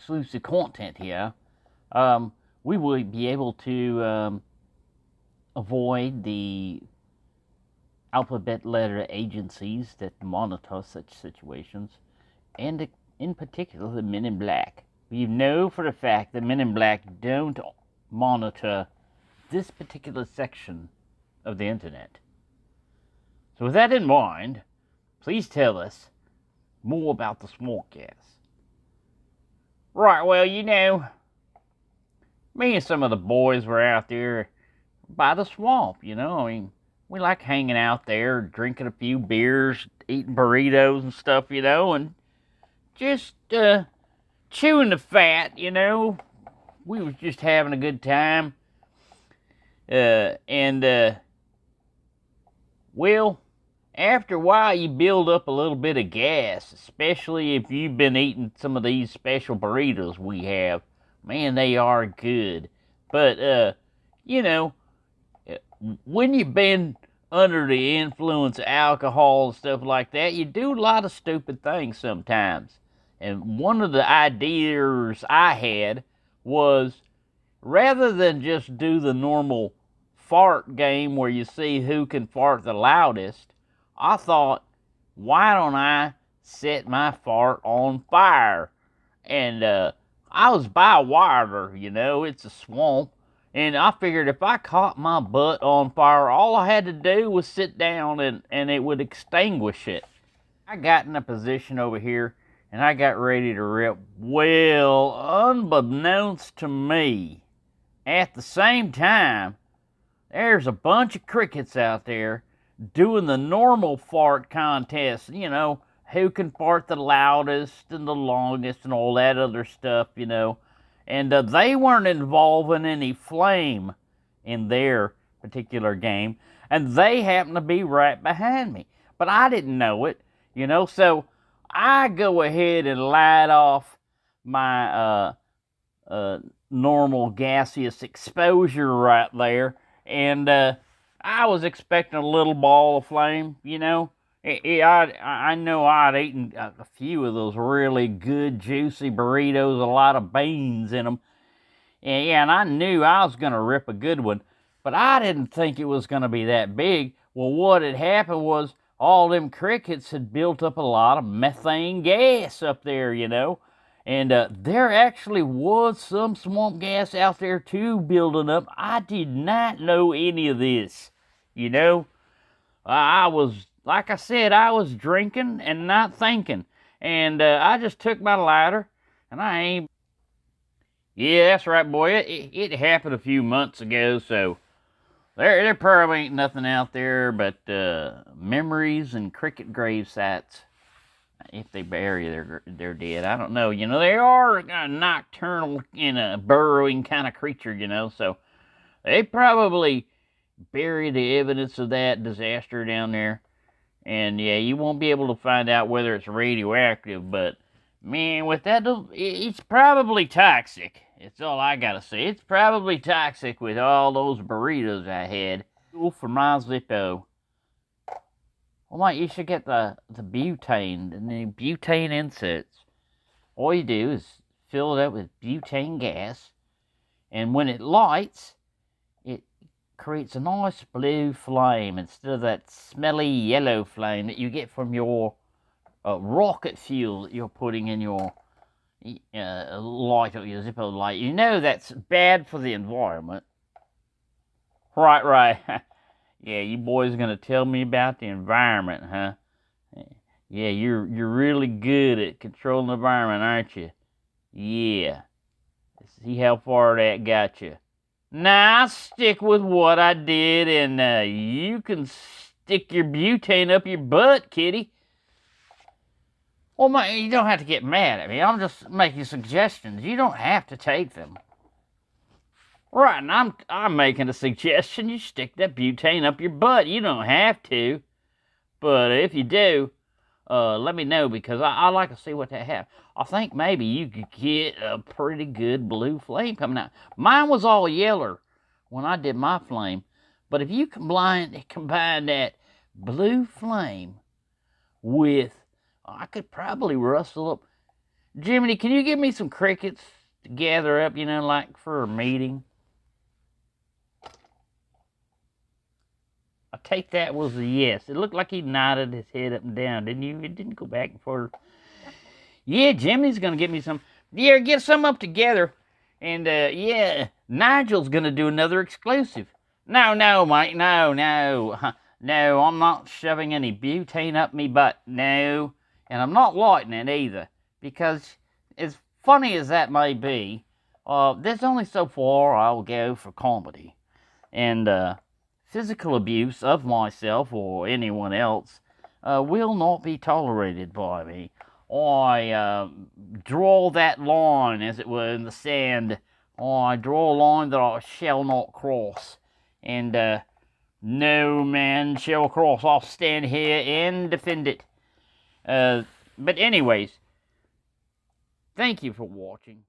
exclusive content here, we will be able to avoid the alphabet letter agencies that monitor such situations, and in particular the Men in Black. We know for a fact that Men in Black don't monitor this particular section of the internet. So with that in mind, please tell us more about the swamp gas. Right, well, me and some of the boys were out there by the swamp, I mean, we like hanging out there, drinking a few beers, eating burritos and stuff, and just chewing the fat, We was just having a good time. Well, after a while you build up a little bit of gas, especially if you've been eating some of these special burritos we have. Man, they are good. But, when you've been under the influence of alcohol and stuff like that, you do a lot of stupid things sometimes. And one of the ideas I had was, rather than just do the normal fart game where you see who can fart the loudest, I thought, why don't I set my fart on fire? And I was by water, it's a swamp. And I figured if I caught my butt on fire, all I had to do was sit down and it would extinguish it. I got in a position over here and I got ready to rip. Well, unbeknownst to me, at the same time, there's a bunch of crickets out there doing the normal fart contest, who can fart the loudest and the longest and all that other stuff, And they weren't involving any flame in their particular game, and they happened to be right behind me. But I didn't know it, so I go ahead and light off my normal gaseous exposure right there, and I was expecting a little ball of flame, I know I'd eaten a few of those really good, juicy burritos, a lot of beans in them. And I knew I was going to rip a good one, but I didn't think it was going to be that big. Well, what had happened was all them crickets had built up a lot of methane gas up there, And there actually was some swamp gas out there, too, building up. I did not know any of this, I was, like I said, I was drinking and not thinking. And I just took my lighter, and I aimed. Yeah, that's right, boy. It happened a few months ago, so there probably ain't nothing out there but memories and cricket grave sites. If they bury their dead, I don't know. They are a nocturnal and a burrowing kind of creature, so they probably bury the evidence of that disaster down there. And yeah, you won't be able to find out whether it's radioactive, but man, with that, it's probably toxic. That's all I gotta say. It's probably toxic with all those burritos I had. Fuel for my Zippo. Well, mate, you should get the butane, the butane inserts. All you do is fill it up with butane gas, and when it lights, it creates a nice blue flame instead of that smelly yellow flame that you get from your rocket fuel that you're putting in your light or your Zippo light. That's bad for the environment. Right. Yeah, you boys are gonna tell me about the environment, huh? Yeah, you're really good at controlling the environment, aren't you? Yeah. See how far that got you. Nah, I'll stick with what I did, and you can stick your butane up your butt, kitty. Well, man, you don't have to get mad at me. I'm just making suggestions. You don't have to take them. Right, and I'm making a suggestion. You stick that butane up your butt. You don't have to. But if you do, let me know, because I like to see what that happens. I think maybe you could get a pretty good blue flame coming out. Mine was all yeller when I did my flame. But if you combine that blue flame with, I could probably rustle up Jiminy, can you give me some crickets to gather up, like for a meeting? I take that was a yes. It looked like he nodded his head up and down, didn't you? It didn't go back and forth. Yeah, Jimmy's gonna get me some. Yeah, get some up together. And, yeah, Nigel's gonna do another exclusive. No, Mike, no. No, I'm not shoving any butane up me butt, no. And I'm not lighting it either. Because, as funny as that may be, there's only so far I'll go for comedy. And, physical abuse of myself or anyone else will not be tolerated by me. I draw that line, as it were, in the sand. I draw a line that I shall not cross. And no man shall cross. I'll stand here and defend it. But anyways, thank you for watching.